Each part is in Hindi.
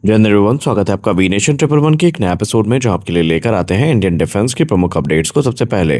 जय हिंद एवरीवन, स्वागत है आपका वी नेशन ट्रिपल वन के एक नए एपिसोड में, जो आपके लिए लेकर आते हैं इंडियन डिफेंस की प्रमुख अपडेट्स को। सबसे पहले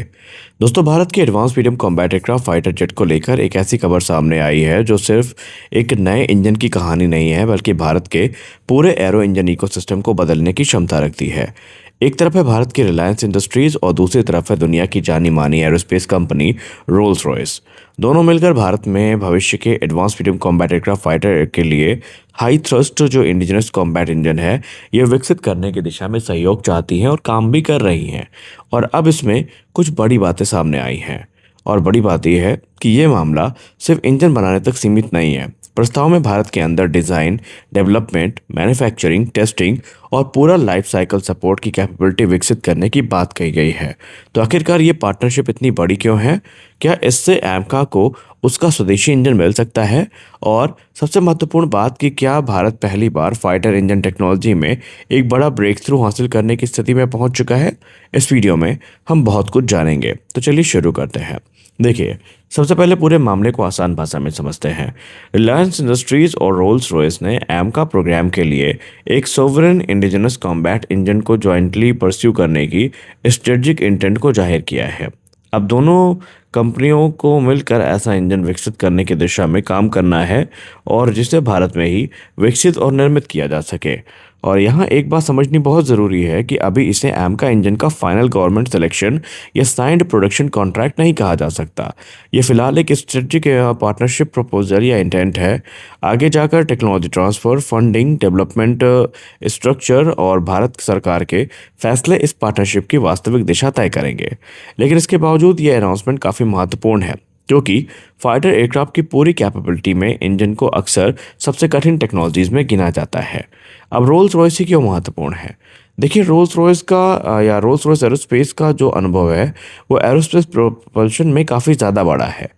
दोस्तों, भारत के advance medium combat aircraft fighter jet को लेकर एक ऐसी खबर सामने आई है जो सिर्फ एक नए इंजन की कहानी नहीं है, बल्कि भारत के पूरे एरो इंजन इकोसिस्टम को बदलने की क्षमता रखती है। एक तरफ है भारत की रिलायंस इंडस्ट्रीज और दूसरी तरफ है दुनिया की जानी मानी एरोस्पेस कंपनी रोल्स रॉयस। दोनों मिलकर भारत में भविष्य के advance medium combat aircraft fighter के लिए हाई थ्रस्ट जो इंडिजिनस कॉम्बैट इंजन है, ये विकसित करने की दिशा में सहयोग चाहती हैं और काम भी कर रही हैं। और अब इसमें कुछ बड़ी बातें सामने आई हैं। और बड़ी बात यह है कि ये मामला सिर्फ इंजन बनाने तक सीमित नहीं है। प्रस्ताव में भारत के अंदर डिज़ाइन, डेवलपमेंट, मैन्युफैक्चरिंग, टेस्टिंग और पूरा लाइफ साइकिल सपोर्ट की कैपेबिलिटी विकसित करने की बात कही गई है। तो आखिरकार ये पार्टनरशिप इतनी बड़ी क्यों है? क्या इससे एमका को उसका स्वदेशी इंजन मिल सकता है? और सबसे महत्वपूर्ण बात कि क्या भारत पहली बार फाइटर इंजन टेक्नोलॉजी में एक बड़ा ब्रेक थ्रू हासिल करने की स्थिति में पहुंच चुका है? इस वीडियो में हम बहुत कुछ जानेंगे, तो चलिए शुरू करते हैं। देखिए, सबसे पहले पूरे मामले को आसान भाषा में समझते हैं। रिलायंस इंडस्ट्रीज और रोल्स रॉयस ने एमका प्रोग्राम के लिए एक सोवरेन इंडिजिनस कॉम्बैट इंजन को जॉइंटली परस्यू करने की स्ट्रेटजिक इंटेंट को जाहिर किया है। अब दोनों कंपनियों को मिलकर ऐसा इंजन विकसित करने की दिशा में काम करना है, और जिसे भारत में ही विकसित और निर्मित किया जा सके। और यहाँ एक बात समझनी बहुत ज़रूरी है कि अभी इसे एमका इंजन का फाइनल गवर्नमेंट सिलेक्शन या साइंड प्रोडक्शन कॉन्ट्रैक्ट नहीं कहा जा सकता। ये फिलहाल एक स्ट्रेटजिक पार्टनरशिप प्रपोजल या इंटेंट है। आगे जाकर technology transfer, funding, development structure और भारत सरकार के फैसले इस पार्टनरशिप की वास्तविक दिशा तय करेंगे। लेकिन इसके बावजूद ये अनाउंसमेंट काफ़ी महत्वपूर्ण है, क्योंकि फाइटर एयरक्राफ्ट की पूरी कैपेबिलिटी में इंजन को अक्सर सबसे कठिन टेक्नोलॉजीज में गिना जाता है। अब रोल्स रॉयस ही क्यों महत्वपूर्ण है? देखिए, रोल्स रॉयस का या रोल्स रॉयस एरोस्पेस का जो अनुभव है, वो एरोस्पेस प्रोपल्शन में काफ़ी ज़्यादा बड़ा है।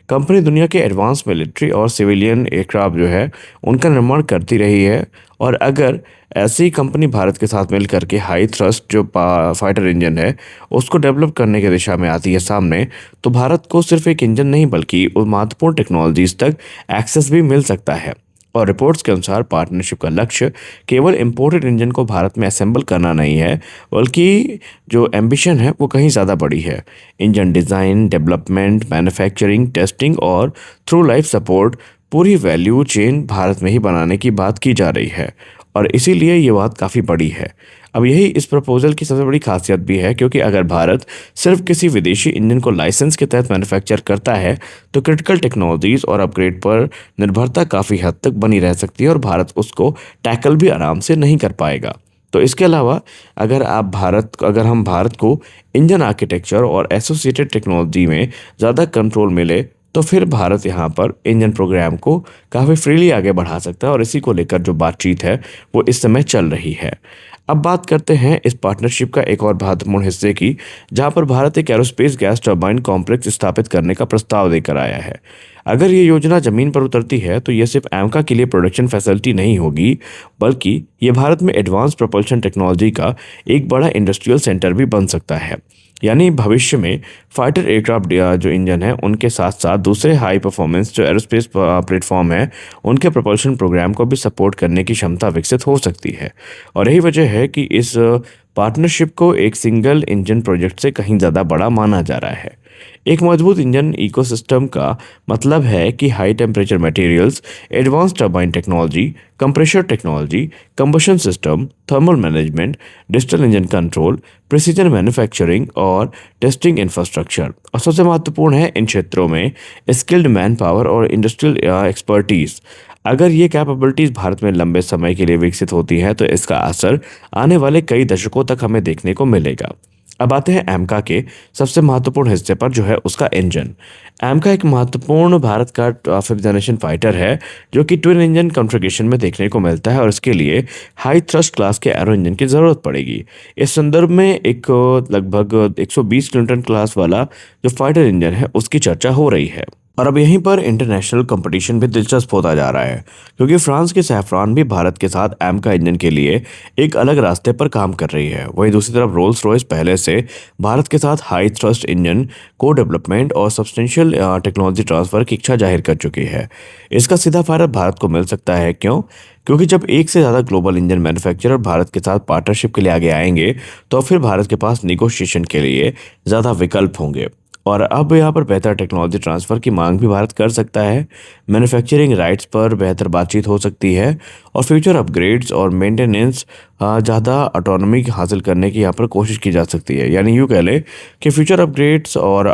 कंपनी दुनिया के एडवांस मिलिट्री और सिविलियन एयरक्राफ्ट जो है, उनका निर्माण करती रही है। और अगर ऐसी कंपनी भारत के साथ मिल करके हाई थ्रस्ट जो फाइटर इंजन है, उसको डेवलप करने की दिशा में आती है सामने, तो भारत को सिर्फ एक इंजन नहीं, बल्कि उन महत्वपूर्ण टेक्नोलॉजीज तक एक्सेस भी मिल सकता है। और रिपोर्ट्स के अनुसार पार्टनरशिप का लक्ष्य केवल इंपोर्टेड इंजन को भारत में असेंबल करना नहीं है, बल्कि जो एम्बिशन है वो कहीं ज़्यादा बड़ी है। Engine design, development, manufacturing, testing और थ्रू लाइफ सपोर्ट, पूरी वैल्यू चेन भारत में ही बनाने की बात की जा रही है। और इसीलिए ये बात काफ़ी बड़ी है। अब यही इस प्रपोजल की सबसे बड़ी खासियत भी है, क्योंकि अगर भारत सिर्फ किसी विदेशी इंजन को लाइसेंस के तहत मैन्युफैक्चर करता है, तो क्रिटिकल टेक्नोलॉजीज और अपग्रेड पर निर्भरता काफ़ी हद तक बनी रह सकती है और भारत उसको टैकल भी आराम से नहीं कर पाएगा। तो इसके अलावा अगर हम भारत को इंजन आर्किटेक्चर और एसोसिएटेड टेक्नोलॉजी में ज़्यादा कंट्रोल मिले, तो फिर भारत यहाँ पर इंजन प्रोग्राम को काफ़ी फ्रीली आगे बढ़ा सकता है। और इसी को लेकर जो बातचीत है, वो इस समय चल रही है। अब बात करते हैं इस पार्टनरशिप का एक और महत्वपूर्ण हिस्से की, जहाँ पर भारत एक एरोस्पेस गैस टर्बाइन कॉम्प्लेक्स स्थापित करने का प्रस्ताव लेकर आया है। अगर ये योजना ज़मीन पर उतरती है, तो ये सिर्फ एमका के लिए प्रोडक्शन फैसिलिटी नहीं होगी, बल्कि ये भारत में एडवांस प्रोपल्शन टेक्नोलॉजी का एक बड़ा इंडस्ट्रियल सेंटर भी बन सकता है। यानी भविष्य में फाइटर एयरक्राफ्ट जो इंजन है, उनके साथ साथ दूसरे हाई परफॉर्मेंस जो एरोस्पेस प्लेटफॉर्म है, उनके propulsion प्रोग्राम को भी सपोर्ट करने की क्षमता विकसित हो सकती है। और यही वजह है कि इस पार्टनरशिप को एक सिंगल इंजन प्रोजेक्ट से कहीं ज़्यादा बड़ा माना जा रहा है। एक मजबूत इंजन इकोसिस्टम का मतलब है कि high temperature materials, advance turbine technology, compressor technology, combustion system, thermal management, digital engine control, precision manufacturing और टेस्टिंग इंफ्रास्ट्रक्चर। और सबसे महत्वपूर्ण है इन क्षेत्रों में स्किल्ड मैन पावर और इंडस्ट्रियल एक्सपर्टीज। अगर ये कैपेबिलिटीज़ भारत में लंबे समय के लिए विकसित होती हैं, तो इसका असर आने वाले कई दशकों तक हमें देखने को मिलेगा। अब आते हैं एमका के सबसे महत्वपूर्ण हिस्से पर, जो है उसका इंजन। एमका एक महत्वपूर्ण भारत का 5th जनरेशन फाइटर है, जो कि ट्विन इंजन कॉन्फ़िगरेशन में देखने को मिलता है, और इसके लिए हाई थ्रस्ट क्लास के एरो इंजन की ज़रूरत पड़ेगी। इस संदर्भ में लगभग 120 न्यूटन क्लास वाला जो फाइटर इंजन है, उसकी चर्चा हो रही है। और अब यहीं पर इंटरनेशनल कंपटीशन भी दिलचस्प होता जा रहा है, क्योंकि फ्रांस की सैफरॉन भी भारत के साथ एमका इंजन के लिए एक अलग रास्ते पर काम कर रही है। वहीं दूसरी तरफ रोल्स रॉयस पहले से भारत के साथ हाई थ्रस्ट इंजन को डेवलपमेंट और सब्सटेंशियल टेक्नोलॉजी ट्रांसफर की इच्छा जाहिर कर चुकी है। इसका सीधा फायदा भारत को मिल सकता है। क्यों? क्योंकि जब एक से ज़्यादा ग्लोबल इंजन मैन्युफैक्चरर भारत के साथ पार्टनरशिप के लिए आगे आएंगे, तो फिर भारत के पास निगोशिएशन के लिए ज़्यादा विकल्प होंगे। और अब यहाँ पर बेहतर टेक्नोलॉजी ट्रांसफ़र की मांग भी भारत कर सकता है। मैन्युफैक्चरिंग राइट्स पर बेहतर बातचीत हो सकती है और फ्यूचर अपग्रेड्स और मेंटेनेंस ज़्यादा ऑटोनॉमी हासिल करने की यहाँ पर कोशिश की जा सकती है। यानी यूँ कह लें कि फ्यूचर अपग्रेड्स और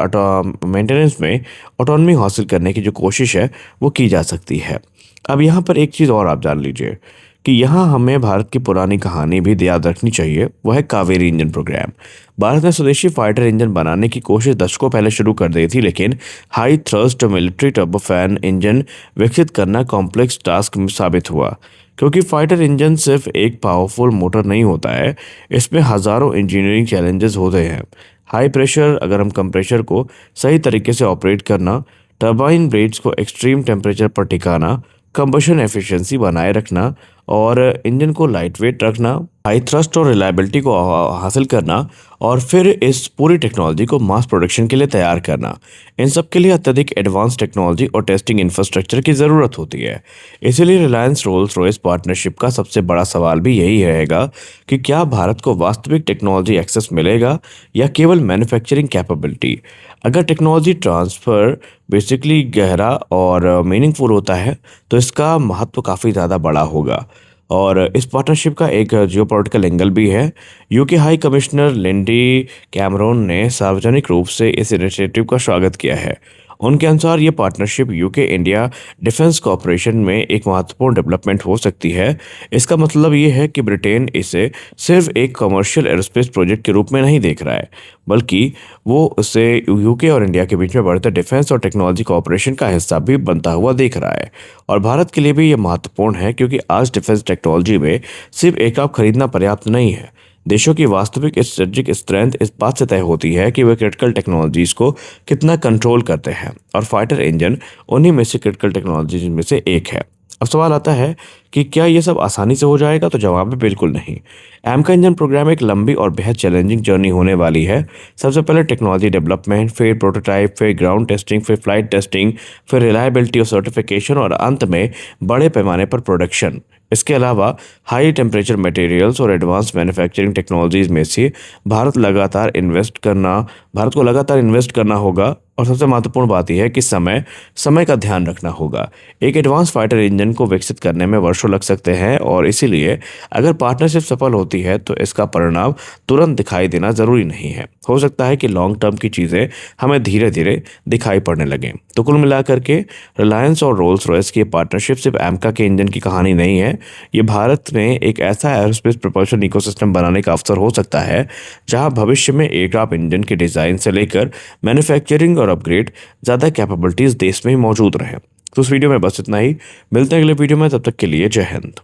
मेंटेनेंस में ऑटोनॉमी हासिल करने की जो कोशिश है वो की जा सकती है। अब यहाँ पर एक चीज़ और आप जान लीजिए कि यहाँ हमें भारत की पुरानी कहानी भी याद रखनी चाहिए, वो है कावेरी इंजन प्रोग्राम। भारत ने स्वदेशी फाइटर इंजन बनाने की कोशिश दशकों पहले शुरू कर दी थी, लेकिन high thrust military turbofan engine विकसित करना कॉम्प्लेक्स टास्क साबित हुआ। क्योंकि फाइटर इंजन सिर्फ एक पावरफुल मोटर नहीं होता है, इसमें हज़ारों इंजीनियरिंग चैलेंजेस होते हैं। हाई प्रेशर अगर हम कंप्रेशर को सही तरीके से ऑपरेट करना, टरबाइन ब्लेड्स को एक्सट्रीम टेम्परेचर पर टिकाना, कंबशन एफिशिएंसी बनाए रखना और इंजन को लाइट वेट रखना, हाई थ्रस्ट और रिलायबिलिटी को हासिल करना और फिर इस पूरी टेक्नोलॉजी को मास प्रोडक्शन के लिए तैयार करना, इन सब के लिए अत्यधिक एडवांस टेक्नोलॉजी और टेस्टिंग इंफ्रास्ट्रक्चर की ज़रूरत होती है। इसीलिए रिलायंस रोल्स रॉयस पार्टनरशिप का सबसे बड़ा सवाल भी यही रहेगा कि क्या भारत को वास्तविक टेक्नोलॉजी एक्सेस मिलेगा या केवल मैन्युफैक्चरिंग कैपेबिलिटी। अगर टेक्नोलॉजी ट्रांसफ़र बेसिकली गहरा और मीनिंगफुल होता है, तो इसका महत्व काफ़ी ज़्यादा बड़ा होगा। और इस पार्टनरशिप का एक जियोपॉलिटिकल एंगल भी है। UK high commissioner Lindy Cameron ने सार्वजनिक रूप से इस इनिशिएटिव का स्वागत किया है। उनके अनुसार ये partnership UK India defence cooperation में एक महत्वपूर्ण डेवलपमेंट हो सकती है। इसका मतलब ये है कि ब्रिटेन इसे सिर्फ एक कमर्शियल एरोस्पेस प्रोजेक्ट के रूप में नहीं देख रहा है, बल्कि वो उसे यूके और इंडिया के बीच में बढ़ते डिफेंस और टेक्नोलॉजी कॉपरेशन का हिस्सा भी बनता हुआ देख रहा है। और भारत के लिए भी ये महत्वपूर्ण है, क्योंकि आज डिफेंस टेक्नोलॉजी में सिर्फ एयरक्राफ्ट खरीदना पर्याप्त नहीं है। देशों की वास्तविक स्ट्रेटेजिक स्ट्रेंथ इस बात से तय होती है कि वे क्रिटिकल टेक्नोलॉजीज को कितना कंट्रोल करते हैं, और फाइटर इंजन उन्हीं में से क्रिटिकल टेक्नोलॉजीज में से एक है। अब सवाल आता है कि क्या ये सब आसानी से हो जाएगा? तो जवाब है बिल्कुल नहीं। एमका इंजन प्रोग्राम एक लंबी और बेहद चैलेंजिंग जर्नी होने वाली है। सबसे पहले टेक्नोलॉजी डेवलपमेंट, फिर प्रोटोटाइप, फिर ग्राउंड टेस्टिंग, फिर फ्लाइट टेस्टिंग, फिर रिलायबिलिटी और सर्टिफिकेशन, और अंत में बड़े पैमाने पर प्रोडक्शन। इसके अलावा हाई टेम्परेचर मटेरियल्स और एडवांस मैन्युफैक्चरिंग टेक्नोलॉजीज में से भारत को लगातार इन्वेस्ट करना होगा। और सबसे महत्वपूर्ण बात यह है कि समय का ध्यान रखना होगा। एक एडवांस फाइटर इंजन को विकसित करने में वर्षों लग सकते हैं, और इसीलिए अगर पार्टनरशिप सफल होती है तो इसका परिणाम तुरंत दिखाई देना ज़रूरी नहीं है। हो सकता है कि लॉन्ग टर्म की चीज़ें हमें धीरे धीरे दिखाई पड़ने लगें। तो कुल मिलाकर के रिलायंस और रोल्स रॉयस की पार्टनरशिप सिर्फ एमका के इंजन की कहानी नहीं है। ये भारत में एक ऐसा एरोस्पेस प्रपल्शन इकोसिस्टम बनाने का अवसर हो सकता है, जहां भविष्य में एयरक्राफ्ट इंजन के डिज़ाइन से लेकर मैन्युफैक्चरिंग और अपग्रेड ज़्यादा कैपेबिलिटीज़ देश में ही मौजूद रहें। तो उस वीडियो में बस इतना ही। मिलते हैं अगले वीडियो में, तब तक के लिए जय हिंद।